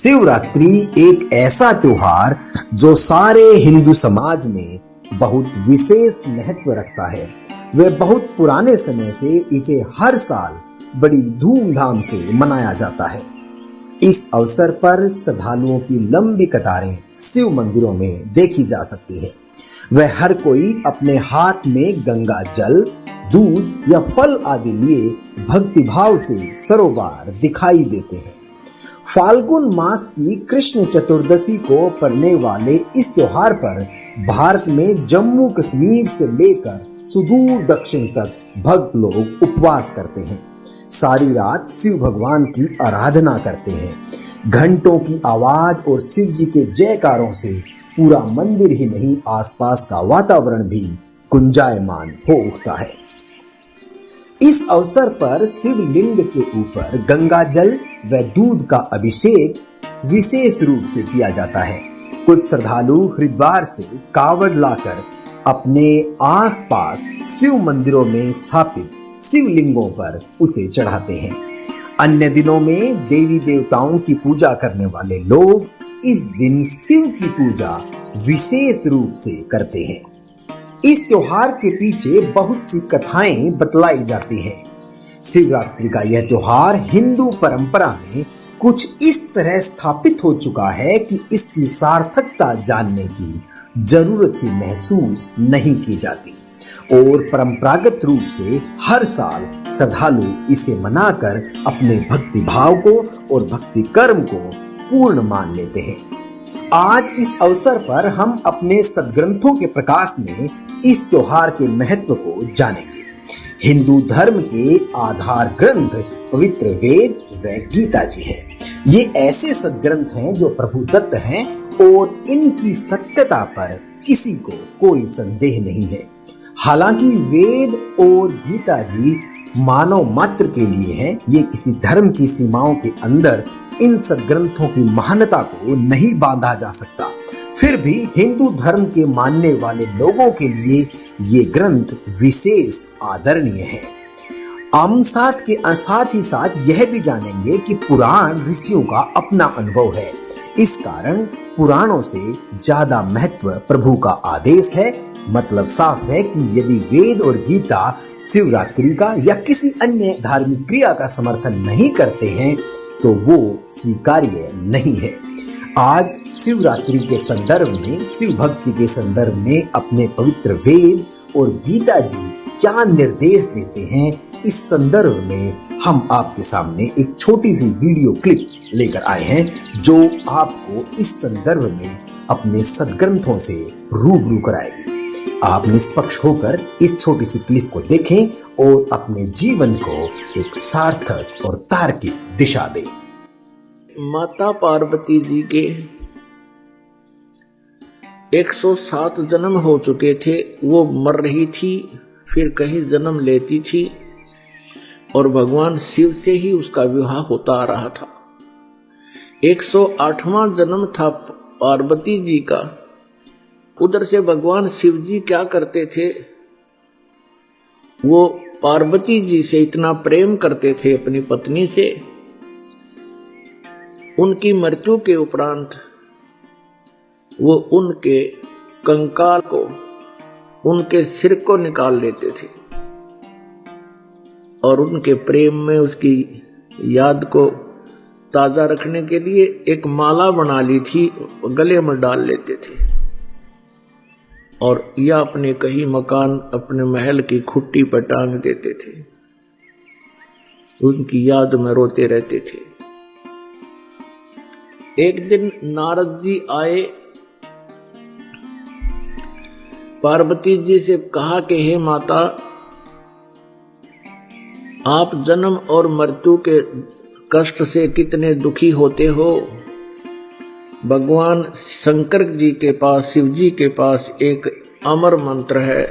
शिवरात्रि एक ऐसा त्योहार जो सारे हिंदू समाज में बहुत विशेष महत्व रखता है। वह बहुत पुराने समय से इसे हर साल बड़ी धूमधाम से मनाया जाता है। इस अवसर पर श्रद्धालुओं की लंबी कतारें शिव मंदिरों में देखी जा सकती है। वह हर कोई अपने हाथ में गंगा जल, दूध या फल आदि लिए भक्तिभाव से सरोबार दिखाई देते हैं। फाल्गुन मास की कृष्ण चतुर्दशी को पड़ने वाले इस त्योहार पर भारत में जम्मू कश्मीर से लेकर सुदूर दक्षिण तक भक्त लोग उपवास करते हैं। सारी रात शिव भगवान की आराधना करते हैं। घंटों की आवाज और शिव जी के जयकारों से पूरा मंदिर ही नहीं, आसपास का वातावरण भी गुंजायमान हो उठता है। इस अवसर पर शिवलिंग के ऊपर गंगा जल व दूध का अभिषेक विशेष रूप से किया जाता है। कुछ श्रद्धालु हरिद्वार से कावड़ लाकर अपने आसपास शिव मंदिरों में स्थापित शिवलिंगों पर उसे चढ़ाते हैं। अन्य दिनों में देवी देवताओं की पूजा करने वाले लोग इस दिन शिव की पूजा विशेष रूप से करते हैं। इस त्योहार के पीछे बहुत सी कथाएं बतलाई जाती हैं। शिवरात्रि का यह त्योहार हिंदू परंपरा में कुछ इस तरह स्थापित हो चुका है कि इसकी सार्थकता जानने की जरूरत ही महसूस नहीं की जाती और परंपरागत रूप से हर साल श्रद्धालु इसे मनाकर अपने भक्ति भाव को और भक्ति कर्म को पूर्ण मान लेते हैं। आज इस अवसर पर हम अपने सद्ग्रंथों के प्रकाश में इस त्योहार के महत्व को जानेंगे। हिंदू धर्म के आधार ग्रंथ पवित्र वेद व गीता जी हैं। ये ऐसे सद्ग्रंथ हैं जो प्रभु दत्त हैं और इनकी सत्यता पर किसी को कोई संदेह नहीं है। हालांकि वेद और गीता जी मानव मात्र के लिए हैं, ये किसी धर्म की सीमाओं के अंदर इन सद्ग्रंथों की महानता को नहीं बांधा जा सकता। फिर भी हिंदू धर्म के मानने वाले लोगों के लिए ये ग्रंथ विशेष आदरणीय है। हम साथ ही साथ यह भी जानेंगे कि पुराण ऋषियों का अपना अनुभव है। इस कारण पुराणों से ज्यादा महत्व प्रभु का आदेश है। मतलब साफ है कि यदि वेद और गीता शिवरात्रि का या किसी अन्य धार्मिक क्रिया का समर्थन नहीं करते हैं तो वो स्वीकार्य नहीं है। आज शिवरात्रि के संदर्भ में, शिव भक्ति के संदर्भ में अपने पवित्र वेद और गीता जी क्या निर्देश देते हैं, इस संदर्भ में हम आपके सामने एक छोटी सी वीडियो क्लिप लेकर आए हैं जो आपको इस संदर्भ में अपने सद्ग्रंथों से रूबरू कराएगी। आप निष्पक्ष होकर इस छोटी सी क्लिप को देखें और अपने जीवन को एक सार्थक और तार्किक दिशा दें। माता पार्वती जी के 107 जन्म हो चुके थे। वो मर रही थी, फिर कहीं जन्म लेती थी और भगवान शिव से ही उसका विवाह होता आ रहा था। 108वां जन्म था पार्वती जी का। उधर से भगवान शिव जी क्या करते थे, वो पार्वती जी से इतना प्रेम करते थे अपनी पत्नी से, उनकी मृत्यु के उपरांत वो उनके कंकाल को, उनके सिर को निकाल लेते थे और उनके प्रेम में उसकी याद को ताजा रखने के लिए एक माला बना ली थी, गले में डाल लेते थे और या अपने कहीं मकान, अपने महल की खुट्टी पर टांग देते थे। उनकी याद में रोते रहते थे। एक दिन नारद जी आए, पार्वती जी से कहा कि हे माता, आप जन्म और मृत्यु के कष्ट से कितने दुखी होते हो। भगवान शंकर जी के पास, शिव जी के पास एक अमर मंत्र है।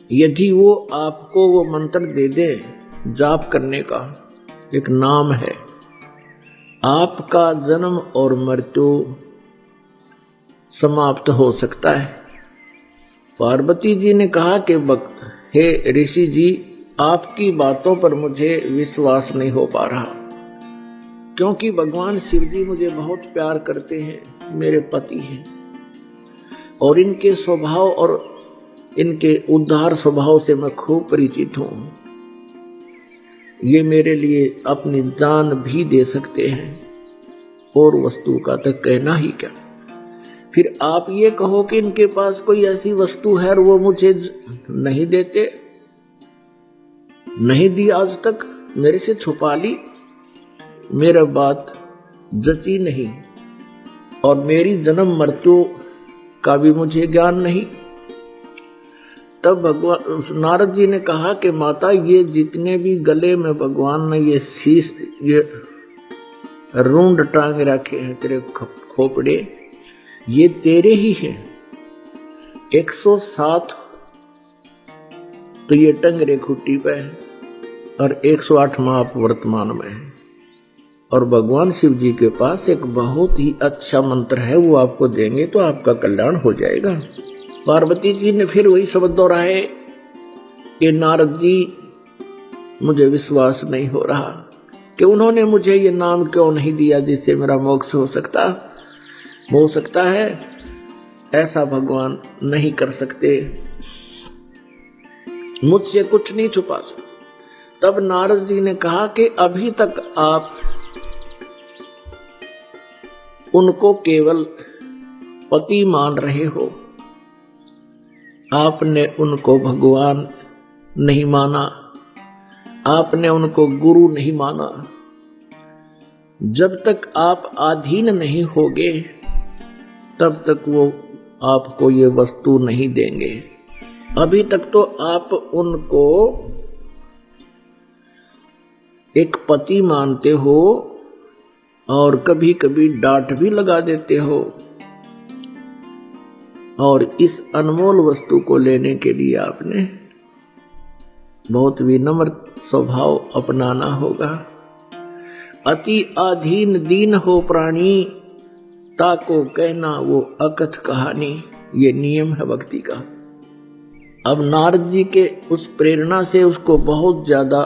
यदि वो आपको वो मंत्र दे दे, जाप करने का एक नाम है, आपका जन्म और मृत्यु समाप्त हो सकता है। पार्वती जी ने कहा कि भक्त, हे ऋषि जी, आपकी बातों पर मुझे विश्वास नहीं हो पा रहा। क्योंकि भगवान शिव जी मुझे बहुत प्यार करते हैं, मेरे पति हैं, और इनके स्वभाव और इनके उदार स्वभाव से मैं खूब परिचित हूं। ये मेरे लिए अपनी जान भी दे सकते हैं, और वस्तु का तो कहना ही क्या। फिर आप ये कहो कि इनके पास कोई ऐसी वस्तु है और वो मुझे नहीं देते, नहीं दी आज तक, मेरे से छुपा ली, मेरा बात जची नहीं, और मेरी जन्म मृत्यु का भी मुझे ज्ञान नहीं। तब भगवान नारद जी ने कहा कि माता, ये जितने भी गले में भगवान ने ये शीश, ये रूंड टांग रखे हैं तेरे खोपड़े, ये तेरे ही हैं। 107 तो ये टंगरे खुट्टी पे है, और 108 माप वर्तमान में है। और भगवान शिव जी के पास एक बहुत ही अच्छा मंत्र है, वो आपको देंगे तो आपका कल्याण हो जाएगा। पार्वती जी ने फिर वही शब्द दोहराए कि नारद जी, मुझे विश्वास नहीं हो रहा कि उन्होंने मुझे ये नाम क्यों नहीं दिया जिससे मेरा मोक्ष हो सकता है। ऐसा भगवान नहीं कर सकते, मुझसे कुछ नहीं छुपा सकते। तब नारद जी ने कहा कि अभी तक आप उनको केवल पति मान रहे हो, आपने उनको भगवान नहीं माना, आपने उनको गुरु नहीं माना। जब तक आप अधीन नहीं होगे तब तक वो आपको ये वस्तु नहीं देंगे। अभी तक तो आप उनको एक पति मानते हो और कभी कभी डांट भी लगा देते हो, और इस अनमोल वस्तु को लेने के लिए आपने बहुत विनम्र स्वभाव अपनाना होगा। अति अधीन दीन हो प्राणी, ताको कहना वो अकथ कहानी, ये नियम है भक्ति का। अब नारद जी के उस प्रेरणा से उसको बहुत ज्यादा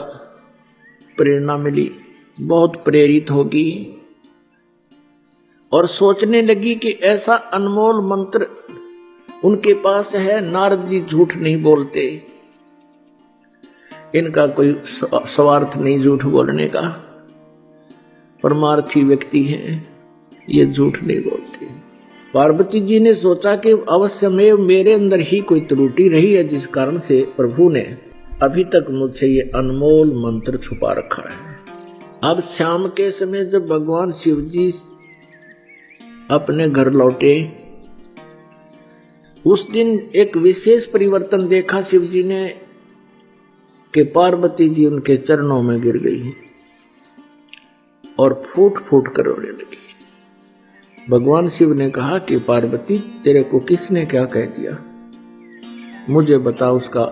प्रेरणा मिली, बहुत प्रेरित होगी, और सोचने लगी कि ऐसा अनमोल मंत्र उनके पास है। नारद जी झूठ नहीं बोलते, इनका कोई स्वार्थ नहीं झूठ बोलने का, परमार्थी व्यक्ति हैं, ये झूठ नहीं बोलते। पार्वती जी ने सोचा कि अवश्य में मेरे अंदर ही कोई त्रुटि रही है, जिस कारण से प्रभु ने अभी तक मुझसे ये अनमोल मंत्र छुपा रखा है। अब शाम के समय जब भगवान शिव जी अपने घर लौटे, उस दिन एक विशेष परिवर्तन देखा शिव जी ने कि पार्वती जी उनके चरणों में गिर गई और फूट फूट कर रोने लगी। भगवान शिव ने कहा कि पार्वती, तेरे को किसने क्या कह दिया, मुझे बता, उसका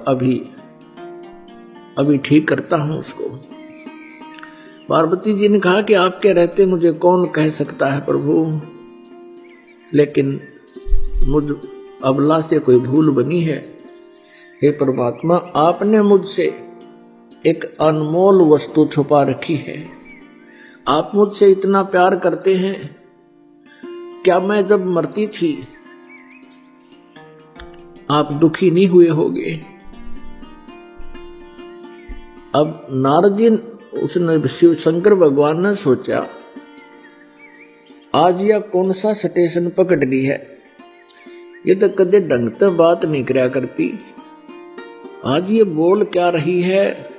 अभी ठीक करता हूं उसको। पार्वती जी ने कहा कि आपके रहते मुझे कौन कह सकता है प्रभु, लेकिन मुझ अबला से कोई भूल बनी है। हे परमात्मा, आपने मुझसे एक अनमोल वस्तु छुपा रखी है, आप मुझसे इतना प्यार करते हैं, क्या मैं जब मरती थी आप दुखी नहीं हुए होगे। अब नारद जी, उसने शिव शंकर भगवान ने सोचा, आज यह कौन सा स्टेशन पकड़ ली है, ये तो कदे ढंग से बात नहीं करया करती, आज ये बोल क्या रही है।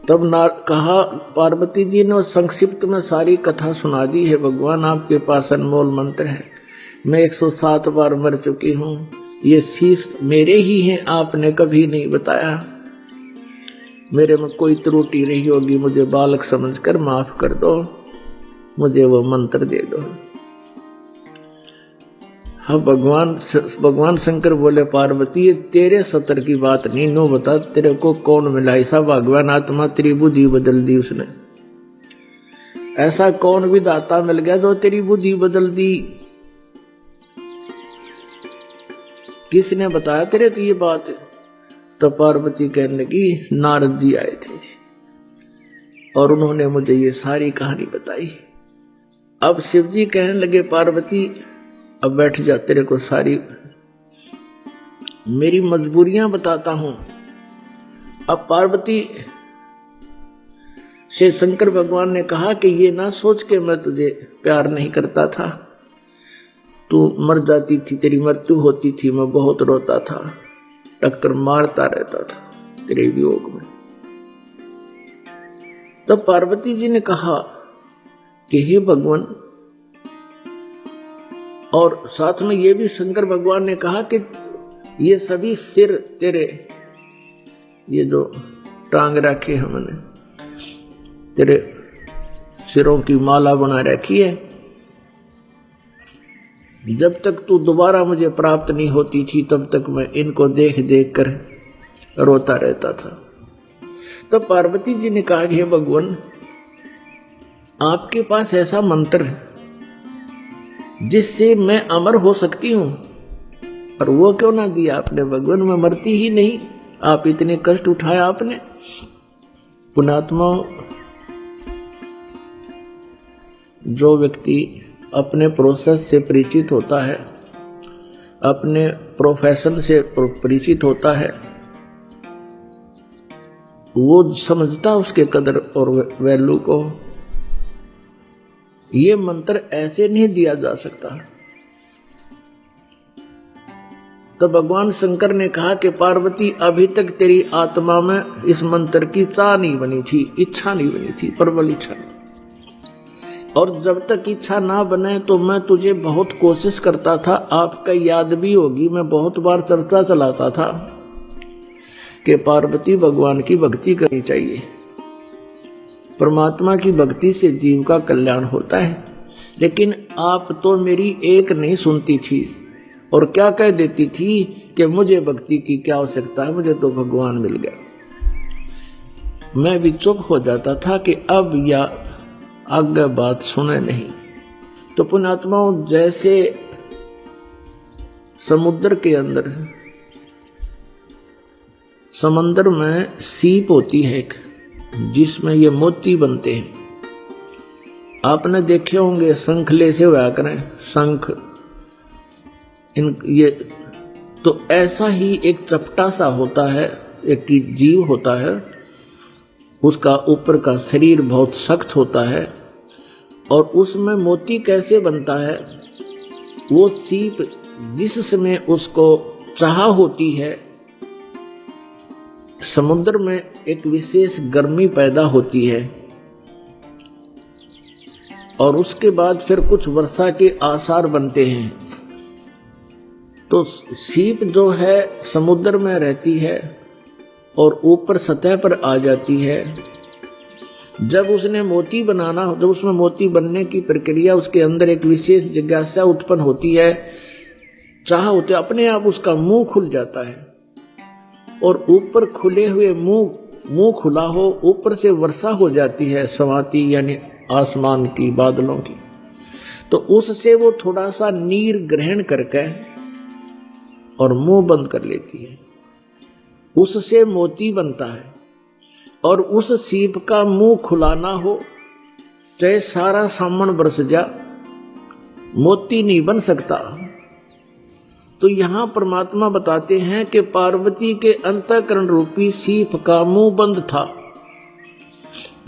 तब कहा, पार्वती जी ने संक्षिप्त में सारी कथा सुना दी है। भगवान, आपके पास अनमोल मंत्र है, मैं 107 बार मर चुकी हूँ, ये शीश मेरे ही हैं, आपने कभी नहीं बताया, मेरे में कोई त्रुटि रही होगी, मुझे बालक समझकर माफ कर दो, मुझे वो मंत्र दे दो। हाँ, भगवान शंकर बोले, पार्वती ये तेरे सतर की बात नहीं, नो बता तेरे को कौन मिला ऐसा भगवान आत्मा, तेरी बुद्धि बदल दी उसने। ऐसा कौन विधाता मिल गया जो तेरी बुद्धि बदल दी, किसने बताया तेरे तो ये बात। तो पार्वती कहने लगी, नारद जी आए थे और उन्होंने मुझे ये सारी कहानी बताई। अब शिव जी कहने लगे, पार्वती अब बैठ जा, तेरे को सारी मेरी मजबूरियां बताता हूं। अब पार्वती से शंकर भगवान ने कहा कि ये ना सोच के मैं तुझे प्यार नहीं करता था, तू मर जाती थी, तेरी मृत्यु होती थी, मैं बहुत रोता था, टक्कर मारता रहता था तेरे वियोग में। तब पार्वती जी ने कहा कि हे भगवान, और साथ में ये भी शंकर भगवान ने कहा कि ये सभी सिर तेरे, ये जो टांग रखे हमने, तेरे सिरों की माला बना रखी है, जब तक तू दोबारा मुझे प्राप्त नहीं होती थी तब तक मैं इनको देख देख कर रोता रहता था। तब पार्वती जी ने कहा, हे भगवान, आपके पास ऐसा मंत्र है जिससे मैं अमर हो सकती हूं, और वो क्यों ना दिया आपने भगवान, मैं मरती ही नहीं, आप इतने कष्ट उठाया आपने। पुण्यात्मा, जो व्यक्ति अपने प्रोसेस से परिचित होता है, अपने प्रोफेशन से परिचित होता है, वो समझता उसके कदर और वैल्यू को। ये मंत्र ऐसे नहीं दिया जा सकता। तो भगवान शंकर ने कहा कि पार्वती, अभी तक तेरी आत्मा में इस मंत्र की चाह नहीं बनी थी, इच्छा नहीं बनी थी, प्रबल इच्छा। और जब तक इच्छा ना बने तो मैं तुझे बहुत कोशिश करता था। आपका याद भी होगी, मैं बहुत बार चर्चा चलाता था कि पार्वती भगवान की भक्ति करनी चाहिए। परमात्मा की भक्ति से जीव का कल्याण होता है। लेकिन आप तो मेरी एक नहीं सुनती थी और क्या कह देती थी कि मुझे भक्ति की क्या आवश्यकता है, मुझे तो भगवान मिल गया। मैं भी चुप हो जाता था कि अब या आगे बात सुने नहीं। तो पुण्यात्माओं, जैसे समुद्र के अंदर, समंदर में सीप होती है एक, जिसमें ये मोती बनते हैं। आपने देखे होंगे, शंखले से हुआ करें शंख, ये तो ऐसा ही एक चपटा सा होता है, एक जीव होता है, उसका ऊपर का शरीर बहुत सख्त होता है और उसमें मोती कैसे बनता है, वो सीप जिस समय उसको चाह होती है, समुद्र में एक विशेष गर्मी पैदा होती है और उसके बाद फिर कुछ वर्षा के आसार बनते हैं। तो सीप जो है समुद्र में रहती है और ऊपर सतह पर आ जाती है। जब उसने मोती बनाना, जब उसमें मोती बनने की प्रक्रिया, उसके अंदर एक विशेष जिज्ञासा उत्पन्न होती है, चाह होते, अपने आप उसका मुंह खुल जाता है और ऊपर खुले हुए मुंह खुला हो, ऊपर से वर्षा हो जाती है समाती, यानी आसमान की, बादलों की। तो उससे वो थोड़ा सा नीर ग्रहण करके और मुंह बंद कर लेती है, उससे मोती बनता है। और उस सीप का मुंह खुला ना हो, चाहे सारा सामन बरस जा, मोती नहीं बन सकता। तो यहां परमात्मा बताते हैं कि पार्वती के अंतःकरण रूपी सीप का मुंह बंद था।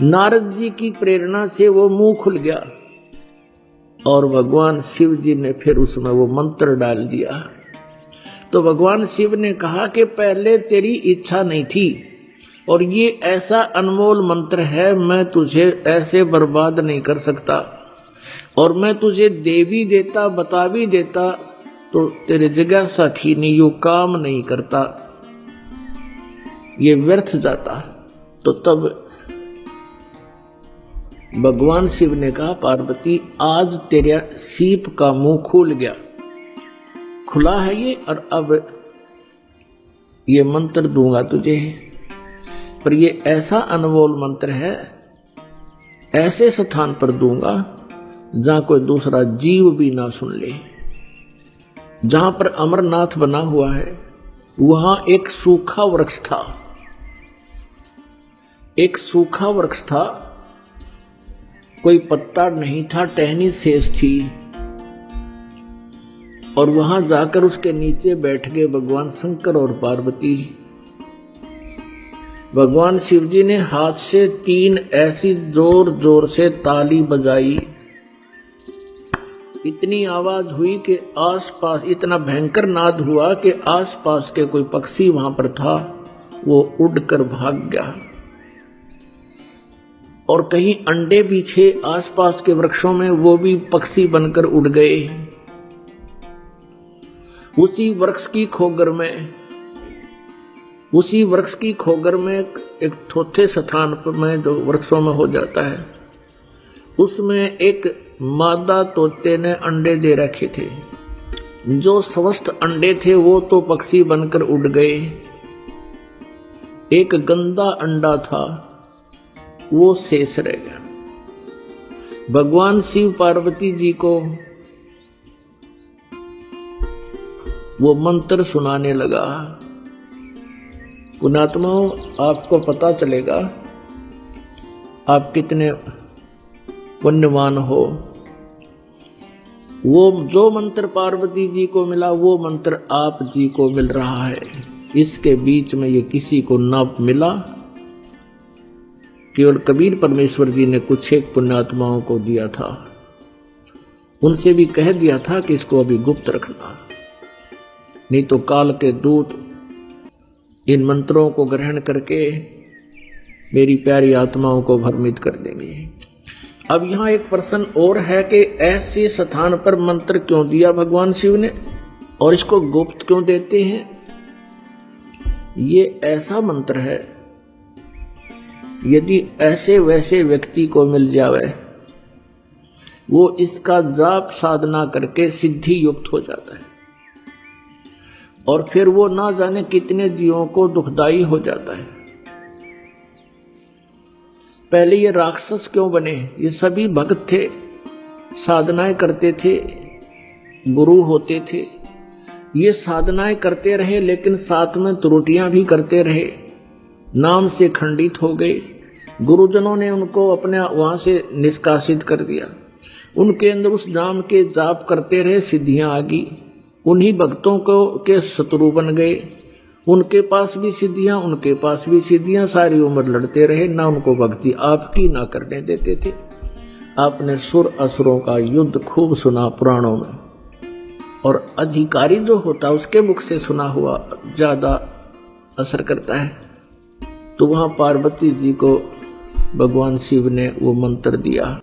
नारद जी की प्रेरणा से वो मुंह खुल गया और भगवान शिव जी ने फिर उसमें वो मंत्र डाल दिया। तो भगवान शिव ने कहा कि पहले तेरी इच्छा नहीं थी और ये ऐसा अनमोल मंत्र है, मैं तुझे ऐसे बर्बाद नहीं कर सकता, और मैं तुझे दे भी देता, बता भी देता तो तेरे जिज्ञासा थी नहीं, यो काम नहीं करता, ये व्यर्थ जाता। तो तब भगवान शिव ने कहा, पार्वती आज तेरा सीप का मुंह खुल गया, खुला है ये, और अब ये मंत्र दूंगा तुझे, पर ये ऐसा अनमोल मंत्र है, ऐसे स्थान पर दूंगा जहां कोई दूसरा जीव भी ना सुन ले। जहां पर अमरनाथ बना हुआ है वहां एक सूखा वृक्ष था, एक सूखा वृक्ष था कोई पत्ता नहीं था, टहनी शेष थी। और वहां जाकर उसके नीचे बैठ गए भगवान शंकर और पार्वती। भगवान शिव जी ने हाथ से 3 ऐसी जोर जोर से ताली बजाई, इतनी आवाज हुई कि आसपास, इतना भयंकर नाद हुआ कि आसपास के कोई पक्षी वहां पर था वो उड़कर भाग गया। और कहीं अंडे भी थे आसपास के वृक्षों में, वो भी पक्षी बनकर उड़ गए। उसी वृक्ष की खोगर में एक थोथे स्थान पर में जो वृक्षों में हो जाता है, उसमें एक मादा तोते ने अंडे दे रखे थे। जो स्वस्थ अंडे थे वो तो पक्षी बनकर उड़ गए। एक गंदा अंडा था वो शेष रह गया। भगवान शिव पार्वती जी को वो मंत्र सुनाने लगा। पुण्यात्माओं, आपको पता चलेगा आप कितने पुण्यवान हो। वो जो मंत्र पार्वती जी को मिला वो मंत्र आप जी को मिल रहा है। इसके बीच में ये किसी को न मिला, केवल कबीर परमेश्वर जी ने कुछ एक पुण्यात्माओं को दिया था। उनसे भी कह दिया था कि इसको अभी गुप्त रखना, नहीं तो काल के दूत इन मंत्रों को ग्रहण करके मेरी प्यारी आत्माओं को भ्रमित कर देंगे। अब यहां एक प्रश्न और है कि ऐसे स्थान पर मंत्र क्यों दिया भगवान शिव ने और इसको गुप्त क्यों देते हैं। ये ऐसा मंत्र है, यदि ऐसे वैसे व्यक्ति को मिल जावे वो इसका जाप साधना करके सिद्धि युक्त हो जाता है और फिर वो ना जाने कितने जीवों को दुखदाई हो जाता है। पहले ये राक्षस क्यों बने? ये सभी भक्त थे, साधनाएं करते थे, गुरु होते थे। ये साधनाएं करते रहे लेकिन साथ में त्रुटियां भी करते रहे, नाम से खंडित हो गए। गुरुजनों ने उनको अपने वहां से निष्कासित कर दिया। उनके अंदर उस नाम के जाप करते रहे, सिद्धियां आ गई। उन्हीं भक्तों को के शत्रु बन गए। उनके पास भी सिद्धियां, उनके पास भी सिद्धियां, सारी उम्र लड़ते रहे, ना उनको भक्ति आपकी ना करने देते थे। आपने सुर असुरों का युद्ध खूब सुना पुराणों में, और अधिकारी जो होता उसके मुख से सुना हुआ ज्यादा असर करता है। तो वहां पार्वती जी को भगवान शिव ने वो मंत्र दिया।